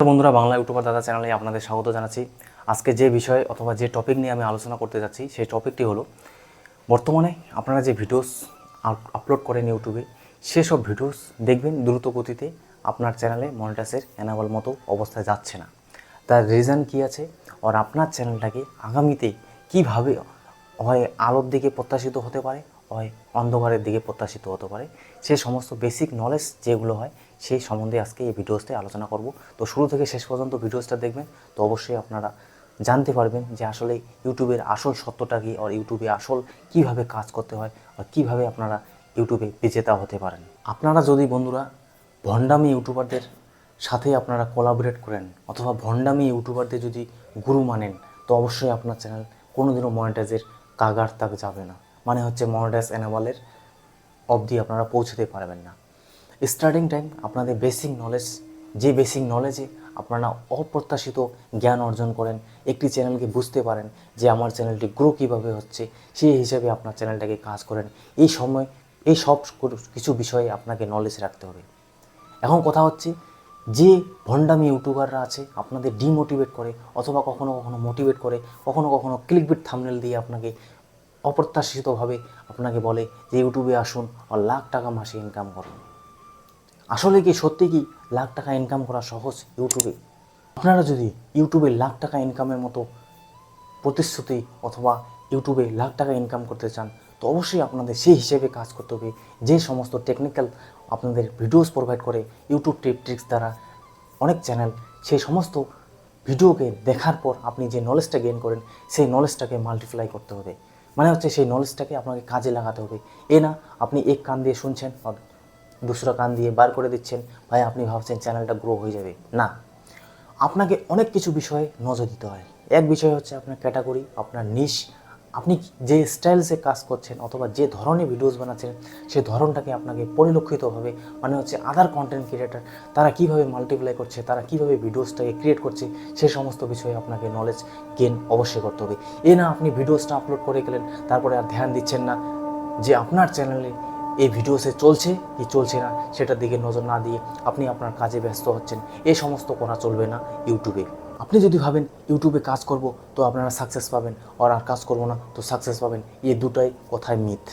বন্ধুরা, বাংলা ইউটিউবার দাদা চ্যানেলে আপনাদের স্বাগত জানাচ্ছি। আজকে যে বিষয় অথবা যে টপিক নিয়ে আমি আলোচনা করতে যাচ্ছি সেই টপিকটি হলো, বর্তমানে আপনারা যে ভিডিওস আপলোড করেন ইউটিউবে, সেসব ভিডিওস দেখবেন দ্রুত গতিতে আপনার চ্যানেলে মনিটাইজের এনাবল মতো অবস্থায় যাচ্ছে না। তার রিজন কী আছে, আর আপনার চ্যানেলটাকে আগামীতে কীভাবে হয় আলোর দিকে প্রত্যাশিত হতে পারে, হয় অন্ধকারের দিকে প্রত্যাশিত হতে পারে, সে সমস্ত বেসিক নলেজ যেগুলো হয় সেই সম্বন্ধে আজকে এই ভিডিওসতে আলোচনা করব। তো শুরু থেকে শেষ পর্যন্ত ভিডিওসটা দেখবেন, তো অবশ্যই আপনারা জানতে পারবেন যে আসলে ইউটিউবের আসল সত্যটা কী, আর ইউটিউবে আসল কীভাবে কাজ করতে হয়, আর কীভাবে আপনারা ইউটিউবে বিজেতা হতে পারেন। আপনারা যদি বন্ধুরা ভণ্ডামি ইউটিউবারদের সাথে আপনারা কোলাবোরেট করেন অথবা ভণ্ডামি ইউটিউবারদের যদি গুরু মানেন, তো অবশ্যই আপনার চ্যানেল কোনোদিনও মনিটাইজের কাগার তাক যাবে না, মানে হচ্ছে মনিটাইজ এনাবলের অবধি আপনারা পৌঁছতে পারবেন না। স্টার্টিং টাইম আপনাদের বেসিক নলেজ, যে বেসিক নলেজে আপনারা অপ্রত্যাশিত জ্ঞান অর্জন করেন, একটি চ্যানেলকে বুঝতে পারেন যে আমার চ্যানেলটি গ্রো কীভাবে হচ্ছে, সেই হিসেবে আপনার চ্যানেলটাকে কাজ করেন। এই সব কিছু বিষয়ে আপনাকে নলেজ রাখতে হবে। এখন কথা হচ্ছে, যে ভণ্ডামি ইউটিউবাররা আছে আপনাদের ডিমোটিভেট করে অথবা কখনো কখনো মোটিভেট করে, কখনো কখনো ক্লিকবিট থাম্বনেল দিয়ে আপনাকে অপ্রত্যাশিতভাবে আপনাকে বলে যে ইউটিউবে আসুন আর লাখ টাকা মাসে ইনকাম করুন। আসলে কি সত্যি কি লাখ টাকা ইনকাম করা সহজ ইউটিউবে? আপনারা যদি ইউটিউবে লাখ টাকা ইনকামের মতো প্রতিশ্রুতি অথবা ইউটিউবে লাখ টাকা ইনকাম করতে চান, তো অবশ্যই আপনাদের সেই হিসেবে কাজ করতে হবে। যে সমস্ত টেকনিক্যাল আপনাদের ভিডিওস প্রোভাইড করে ইউটিউব ট্রিক্স দ্বারা অনেক চ্যানেল, সেই সমস্ত ভিডিওকে দেখার পর আপনি যে নলেজটা গেইন করেন, সেই নলেজটাকে মাল্টিপ্লাই করতে হবে। মানে হচ্ছে সেই নলেজটাকে আপনাকে কাজে লাগাতে হবে। না আপনি এক কান দিয়ে শুনছেন আর দুসরা কান দিয়ে বার করে দিচ্ছেন, ভাই আপনি ভাবছেন চ্যানেলটা গ্রো হয়ে যাবে। না, আপনাকে অনেক কিছু বিষয়ে নজর দিতে হয়। এক বিষয় হচ্ছে আপনার ক্যাটাগরি, আপনার নিশ, আপনি যে স্টাইলসে কাজ করছেন অথবা যে ধরনের ভিডিওস বানাচ্ছেন, সেই ধরনটাকে আপনাকে পরিলক্ষিতভাবে, মানে হচ্ছে আদার কন্টেন্ট ক্রিয়েটার তারা কীভাবে মাল্টিপ্লাই করছে, তারা কীভাবে ভিডিওসটাকে ক্রিয়েট করছে, সেই সমস্ত বিষয়ে আপনাকে নলেজ গেইন অবশ্যই করতে হবে। না আপনি ভিডিওসটা আপলোড করে গেলেন, তারপরে আর ধ্যান দিচ্ছেন না যে আপনার চ্যানেলে এই ভিডিওসে চলছে কি চলছে না, সেটার দিকে নজর না দিয়ে আপনি আপনার কাজে ব্যস্ত হচ্ছেন। এই সমস্ত করা চলবে না ইউটিউবে। আপনি যদি ভাবেন ইউটিউবে কাজ করব তো আপনারা সাকসেস পাবেন, আর কাজ করবো না তো সাকসেস পাবেন, এই দুটাই কথায় মিথ।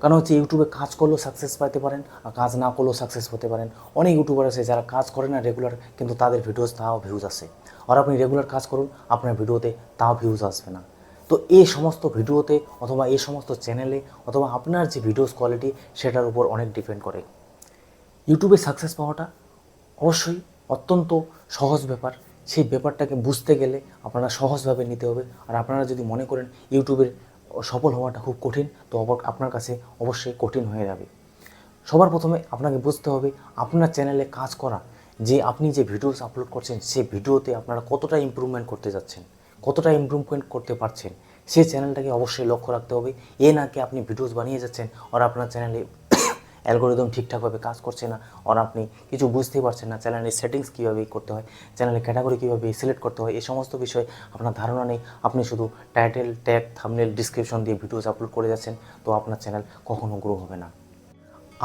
কারণ হচ্ছে ইউটিউবে কাজ করলেও সাকসেস পাইতে পারেন, আর কাজ না করলেও সাকসেস হতে পারেন। অনেক ইউটিউবার আছে যারা কাজ করে না রেগুলার, কিন্তু তাদের ভিডিওস তাও ভিউজ আসে। আর আপনি রেগুলার কাজ করুন, আপনার ভিডিওতে তাও ভিউজ আসবে না। তো এই সমস্ত ভিডিওতে অথবা এই সমস্ত চ্যানেলে অথবা আপনার যে ভিডিওস কোয়ালিটি, সেটার উপর অনেক ডিপেন্ড করে। ইউটিউবে সাকসেস পাওয়াটা অবশ্যই অত্যন্ত সহজ ব্যাপার। সেই ব্যাপারটাকে বুঝতে গেলে আপনারা সহজভাবে নিতে হবে। আর আপনারা যদি মনে করেন ইউটিউবের সফল হওয়াটা খুব কঠিন, তো আপনার কাছে অবশ্যই কঠিন হয়ে যাবে। সবার প্রথমে আপনাকে বুঝতে হবে আপনার চ্যানেলে কাজ করা, যে আপনি যে ভিডিওস আপলোড করছেন সেই ভিডিওতে আপনারা কতটা ইমপ্রুভমেন্ট করতে যাচ্ছেন, কতটা ইমপ্রুভমেন্ট করতে পারছেন, সেই চ্যানেলটাকে অবশ্যই লক্ষ্য রাখতে হবে। না কি আপনি ভিডিওস বানিয়ে যাচ্ছেন আর আপনার চ্যানেলে অ্যালগোরিদম ঠিকঠাকভাবে কাজ করছে না, আর আপনি কিছু বুঝতেই পারছেন না চ্যানেলের সেটিংস কীভাবে করতে হয়, চ্যানেলের ক্যাটাগরি কীভাবে সিলেক্ট করতে হয়, এই সমস্ত বিষয়ে আপনার ধারণা নেই। আপনি শুধু টাইটেল, ট্যাগ, থাম্বনেল, ডিসক্রিপশন দিয়ে ভিডিওস আপলোড করে যাচ্ছেন, তো আপনার চ্যানেল কখনো গ্রো হবে না।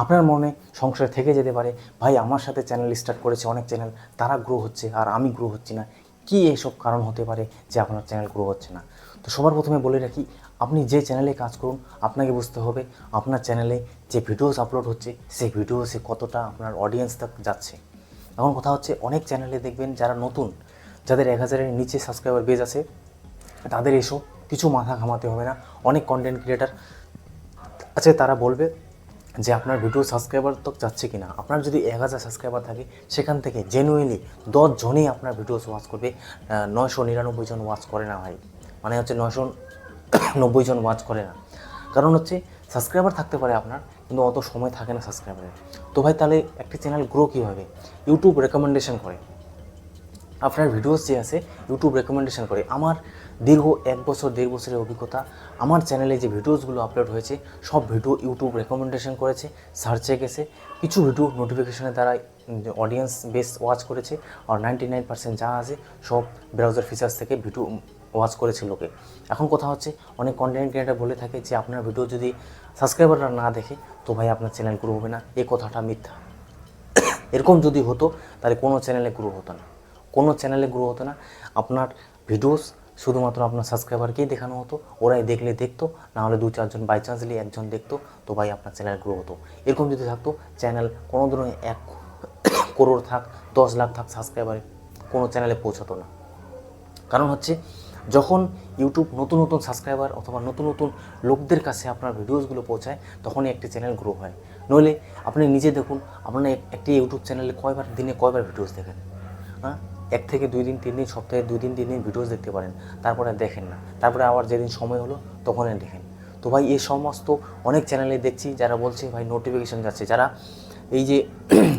আপনার মনে সংশয় থেকে যেতে পারে, ভাই আমার সাথে চ্যানেল স্টার্ট করেছে অনেক চ্যানেল, তারা গ্রো হচ্ছে আর আমি গ্রো হচ্ছি না, কী এইসব কারণ হতে পারে যে আপনার চ্যানেল গ্রো হচ্ছে না? তো সবার প্রথমে বলে রাখি, আপনি যে চ্যানেলে কাজ করুন আপনাকে বুঝতে হবে আপনার চ্যানেলে যে ভিডিওস আপলোড হচ্ছে সেই ভিডিওসে কতটা আপনার অডিয়েন্স তক যাচ্ছে। এখন কথা হচ্ছে, অনেক চ্যানেলে দেখবেন যারা নতুন, যাদের 1000-এর নিচে সাবস্ক্রাইবার বেজ আছে, তাদের এসব কিছু মাথা ঘামাতে হবে না। অনেক কন্টেন্ট ক্রিয়েটার আছে তারা বলবে যে আপনার ভিডিও সাবস্ক্রাইবার তো যাচ্ছে কিনা। আপনার যদি 1000 সাবস্ক্রাইবার থাকে, সেখান থেকে জেনুইনলি 10 জনই আপনার ভিডিওস ওয়াচ করবে, 999 জন ওয়াচ করে না ভাই, মানে হচ্ছে 990 জন ওয়াচ করে না। কারণ হচ্ছে সাবস্ক্রাইবার থাকতে পারে আপনার, কিন্তু অত সময় থাকে না সাবস্ক্রাইবারের। তো ভাই তাহলে একটি চ্যানেল গ্রো কীভাবে? ইউটিউব রেকমেন্ডেশন করে, আপনার ভিডিওস যে আছে ইউটিউব রেকমেন্ডেশন করে। আমার দীর্ঘ 1 বছর 1.5 বছরের অভিজ্ঞতা, আমার চ্যানেলে যে ভিডিওসগুলো আপলোড হয়েছে সব ভিডিও ইউটিউব রেকমেন্ডেশন করেছে, সার্চে গেছে, কিছু ভিডিও নোটিফিকেশনের দ্বারা অডিয়েন্স বেস ওয়াচ করেছে, আর 99% যা আছে সব ব্রাউজার ফিচার্স থেকে ভিডিও ওয়াচ করেছে লোকে। এখন কথা হচ্ছে, অনেক কন্টেন্ট ক্রিয়েটার বলে থাকে যে আপনার ভিডিও যদি সাবস্ক্রাইবাররা না দেখে তো ভাই আপনার চ্যানেল গ্রো হবে না। এই কথাটা মিথ্যা। এরকম যদি হতো তাহলে কোনো চ্যানেলে গ্রো হতো না। কোনো চ্যানেলে গ্রো হতো না। আপনার ভিডিওস শুধুমাত্র আপনার সাবস্ক্রাইবারকেই দেখানো হতো, ওরাই দেখলে দেখতো, নাহলে 2-4 জন বাই চান্সলি একজন দেখতো, তো ভাই আপনার চ্যানেল গ্রো হতো। এরকম যদি থাকতো চ্যানেল কোনো দিনও 1 করোড় থাক, 10 লাখ থাক সাবস্ক্রাইবারে, কোনো চ্যানেলে পৌঁছাতো না। কারণ হচ্ছে যখন ইউটিউব নতুন নতুন সাবস্ক্রাইবার অথবা নতুন নতুন লোকদের কাছে আপনার ভিডিওসগুলো পৌঁছায়, তখনই একটি চ্যানেল গ্রো হয়। নইলে আপনি নিজে দেখুন, আপনার একটি ইউটিউব চ্যানেলে দিনে কয়বার ভিডিওস দেখেন? হ্যাঁ, 1 থেকে 2 দিন 3 দিন, সপ্তাহে 2 দিন 3 দিন ভিডিওস দেখতে পারেন, তারপরে দেখেন না, তারপরে আবার যেদিন সময় হলো তখনই দেখেন। তো ভাই এই সমস্ত অনেক চ্যানেলে দেখছি যারা বলছে ভাই নোটিফিকেশন যাচ্ছে, যারা এই যে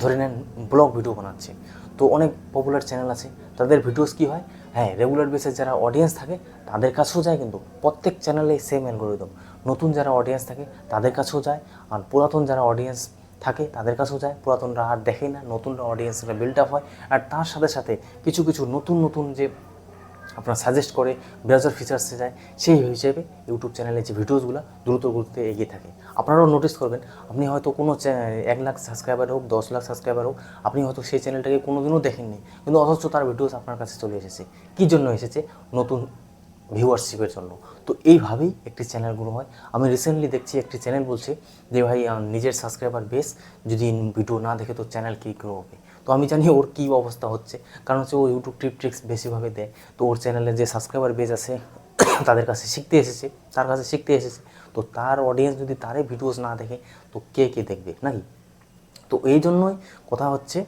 ধরে নেন ব্লগ ভিডিও বানাচ্ছে, তো অনেক পপুলার চ্যানেল আছে, তাদের ভিডিওস কী হয়, হ্যাঁ রেগুলার বেসিস যারা অডিয়েন্স থাকে তাদের কাছেও যায়, কিন্তু প্রত্যেক চ্যানেলে সেম অ্যালগরিদম, নতুন যারা অডিয়েন্স থাকে তাদের কাছেও যায়, আর পুরাতন যারা অডিয়েন্স থাকে তাদের কাছেও যায়। পুরাতনরা আর দেখেই না, নতুনরা অডিয়েন্সরা বিল্ড আপ হয়, আর তার সাথে সাথে কিছু কিছু নতুন নতুন যে আপনার সাজেস্ট করে ব্রাউজার ফিচার্সে যায়, সেই হিসেবে ইউটিউব চ্যানেলে যে ভিডিওসগুলো দ্রুত গতিতে এগিয়ে থাকে। আপনারাও নোটিস করবেন, আপনি হয়তো কোনো 1 লাখ সাবস্ক্রাইবার হোক, 10 লাখ সাবস্ক্রাইবার হোক, আপনি হয়তো সেই চ্যানেলটাকে কোনো দিনও দেখেননি, কিন্তু অথচ তার ভিডিওস আপনার কাছে চলে এসেছে। কী জন্য এসেছে? নতুন ভিউয়ারশিপের জন্য। তো এইভাবেই একটি চ্যানেল গ্রো হয়। আমি রিসেন্টলি দেখছি একটি চ্যানেল বলছে যে ভাই নিজের সাবস্ক্রাইবার বেস যদি ভিডিও না দেখে তো চ্যানেল কী গ্রো হবে। তো আমি জানি ওর কী অবস্থা হচ্ছে, কারণ হচ্ছে ও ইউটিউব ট্রিক্স বেশিভাবে দেয়। তো ওর চ্যানেলে যে সাবস্ক্রাইবার বেস আছে তাদের কাছে শিখতে এসেছে, তো তার অডিয়েন্স যদি তারই ভিডিওস না দেখে তো কে দেখবে নাকি? তো এই জন্যই কথা হচ্ছে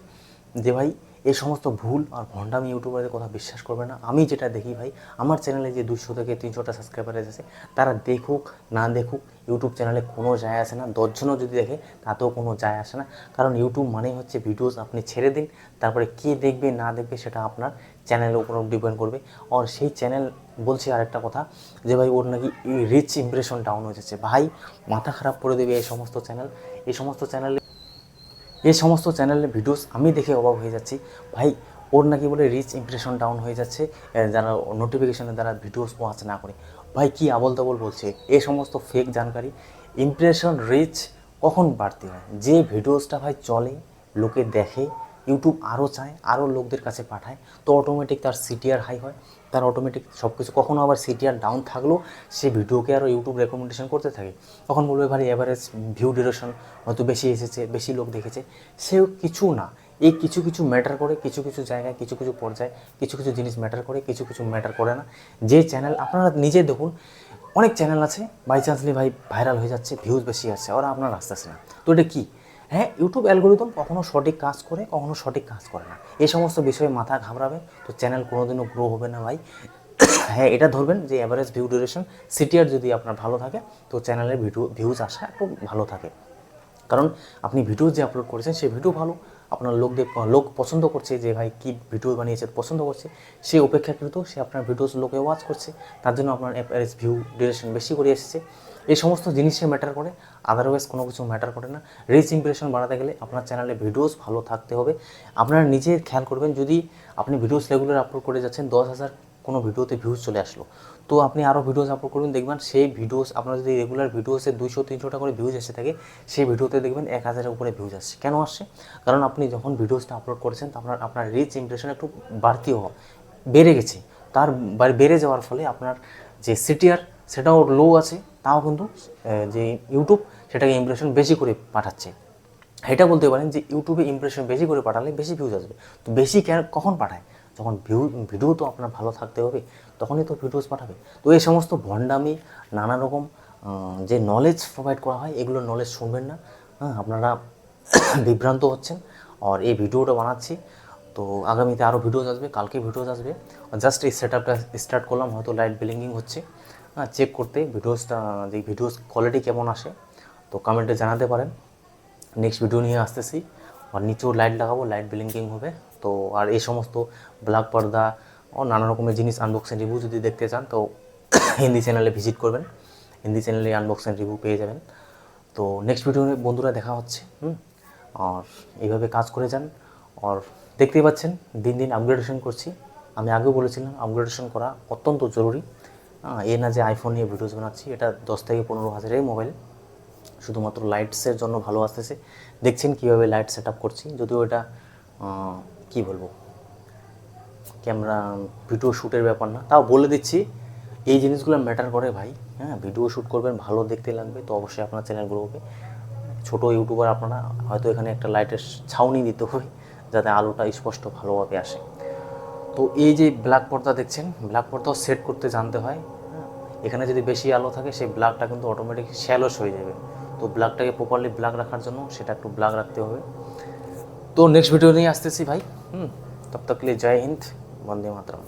যে ভাই এই সমস্ত ভুল আর ভণ্ডামি ইউটিউবারদের কথা বিশ্বাস করবে না। আমি যেটা দেখি ভাই, আমার চ্যানেলে যে 200 থেকে 300টা সাবস্ক্রাইবার আছে, তারা দেখুক না দেখুক ইউটিউব চ্যানেলে কোনো যায় আসে না। 10 জনও যদি দেখে তাতেও কোনো যায় আসে না, কারণ ইউটিউব মানেই হচ্ছে ভিডিওস আপনি ছেড়ে দিন, তারপরে কে দেখবে না দেখবে সেটা আপনার চ্যানেলের উপর ডিপেন্ড করবে। আর সেই চ্যানেল বলছে আরেকটা কথা যে ভাই ওর নাকি রিচ ইমপ্রেশন ডাউন হয়ে যাচ্ছে। ভাই মাথা খারাপ করে দেবে এই সমস্ত চ্যানেলের ভিডিওস আমি দেখে অবাক হয়ে যাচ্ছি। ভাই ওর নাকি বলে রিচ ইমপ্রেশন ডাউন হয়ে যাচ্ছে, যারা নোটিফিকেশনের দ্বারা ভিডিওস ওয়াচ না করে। ভাই কি আবল তাবল বলছে, এই সমস্ত ফেক জানকারি। ইমপ্রেশন রিচ কখন বাড়তে হয়? যে ভিডিওসটা ভাই চলে, লোকে দেখে, ইউটিউব আরও চায়, আরও লোকদের কাছে পাঠায়, তো অটোমেটিক তার সিটিআর হাই হয়, তার অটোমেটিক সব কিছু। কখনও আবার সিটিআর ডাউন থাকলেও সে ভিডিওকে আরও ইউটিউব রেকমেন্ডেশন করতে থাকে। তখন বলবে ভাই অ্যাভারেজ ভিউ ডিউরেশন হয়তো বেশি এসেছে, বেশি লোক দেখেছে। সেও কিছু না, এই কিছু কিছু ম্যাটার করে, কিছু কিছু জায়গায়, কিছু কিছু পর্যায়ে কিছু কিছু জিনিস ম্যাটার করে, কিছু কিছু ম্যাটার করে না। যে চ্যানেল আপনারা নিজে দেখুন, অনেক চ্যানেল আছে বাই চান্সলি ভাই ভাইরাল হয়ে যাচ্ছে, ভিউজ বেশি আসছে, ওরা আপনার আসতেছে না। তো এটা কী? হ্যাঁ, ইউটিউব অ্যালগরিদম কখনো সঠিক কাজ করে, কখনো সঠিক কাজ করে না। এই সমস্ত বিষয়ে মাথা ঘাবড়াবে তো চ্যানেল কোনোদিনও গ্রো হবে না ভাই। হ্যাঁ, এটা ধরবেন যে অ্যাভারেজ ভিউ ডিউরেশন, সিটিআর যদি আপনার ভালো থাকে তো চ্যানেলের ভিউজ আসা একটু ভালো থাকে। কারণ আপনি ভিডিও যে আপলোড করেছেন সেই ভিডিও ভালো, আপনার লোক পছন্দ করছে, যে ভাই কী ভিডিও বানিয়েছে পছন্দ করছে, সে অপেক্ষাকৃত সে আপনার ভিডিওস লোকে ওয়াচ করছে, তার জন্য আপনার অ্যাভারেজ ভিউ ডিউরেশন বেশি করে এসেছে। এই সমস্ত জিনিসে ম্যাটার করে, আদারওয়াইজ কোনো কিছু ম্যাটার করে না। রিচ ইমপ্রেশন বাড়াতে গেলে আপনার চ্যানেলে ভিডিওস ভালো থাকতে হবে। আপনারা নিজে খেয়াল করবেন, যদি আপনি ভিডিওস রেগুলার আপলোড করে যাচ্ছেন, 10,000 কোনো ভিডিওতে ভিউজ চলে আসলো, তো আপনি আরও ভিডিওস আপলোড করুন, দেখবেন সেই ভিডিওস আপনার যদি রেগুলার ভিডিওসে 200-300টা করে ভিউজ এসে থাকে, সেই ভিডিওতে দেখবেন 1,000-এর উপরে ভিউজ আসছে। কেন আসছে? কারণ আপনি যখন ভিডিওসটা আপলোড করেছেন আপনার রিচ ইমপ্রেশন একটু বাড়তিও বেড়ে গেছে। তার বেড়ে যাওয়ার ফলে আপনার যে সিটিআর সেটাও লো আছে, তাও কিন্তু যে ইউটিউব সেটাকে ইমপ্রেশন বেশি করে পাঠাচ্ছে। এটা বলতে পারেন যে ইউটিউবে ইমপ্রেশন বেশি করে পাঠালে বেশি ভিউজ আসবে। তো বেশি কখন পাঠায়? যখন ভিডিও তো আপনার ভালো থাকতে হবে, তখনই তো ভিডিওস পাঠাবে। তো এই সমস্ত ভণ্ডামি, নানা রকম যে নলেজ প্রোভাইড করা হয়, এগুলো নলেজ শুনবেন না। হ্যাঁ, আপনারা বিভ্রান্ত হচ্ছেন। আর এই ভিডিওটা বানাচ্ছি, তো আগামীতে আরও ভিডিওস আসবে, কালকে ভিডিওস আসবে। জাস্ট এই সেটআপটা স্টার্ট করলাম, হয়তো লাইট ব্লিঙ্কিং হচ্ছে, চেক করতে যে ভিডিওস কোয়ালিটি কেমন আসে। তো কমেন্টে জানাতে পারেন। নেক্সট ভিডিও নিয়ে আসতেছি, আর নিচেও লাইট লাগাবো, লাইট ব্লিঙ্কিং হবে। তো আর এই সমস্ত ব্ল্যাক পর্দা ও নানা রকমের জিনিস আনবক্সিং রিভিউ যদি দেখতে চান তো হিন্দি চ্যানেলে ভিজিট করবেন, হিন্দি চ্যানেলে আনবক্সিং রিভিউ পেয়ে যাবেন। তো নেক্সট ভিডিও বন্ধুরা দেখা হচ্ছে। আর এইভাবে কাজ করে যান। আর দেখতেই পাচ্ছেন দিন দিন আপগ্রেডেশন করছি। আমি আগেও বলেছিলাম আপগ্রেডেশন করা অত্যন্ত জরুরি। এ না যে আইফোন নিয়ে ভিডিওস বানাচ্ছি, এটা 10 থেকে 15 হাজারের মোবাইল, শুধুমাত্র লাইটসের জন্য ভালো আসতেছে। দেখছেন কীভাবে লাইট সেট আপ করছি, যদিও এটা কী বলবো, ক্যামেরা ভিডিও শ্যুটের ব্যাপার না, তাও বলে দিচ্ছি এই জিনিসগুলো ম্যাটার করে ভাই। হ্যাঁ, ভিডিও শ্যুট করবেন, ভালো দেখতে লাগবে, তো অবশ্যই আপনার চ্যানেল গ্রো হবে। ছোটো ইউটিউবার আপনারা হয়তো এখানে একটা লাইটের ছাউনি দিতে হবে যাতে আলোটা স্পষ্ট ভালোভাবে আসে। তো এই যে ব্ল্যাক পর্দা দেখছেন, ব্ল্যাক পর্দাও সেট করতে জানতে হয়। হ্যাঁ, এখানে যদি বেশি আলো থাকে সেই ব্ল্যাকটা কিন্তু অটোমেটিক শ্যালোস হয়ে যাবে। তো ব্ল্যাকটাকে প্রপারলি ব্ল্যাক রাখার জন্য সেটা একটু ব্ল্যাক রাখতে হবে। তো নেক্সট ভিডিও নিয়ে আসতেছি ভাই। তব তক কে লিয়ে জয় হিন্দ, বন্দে মাতরম।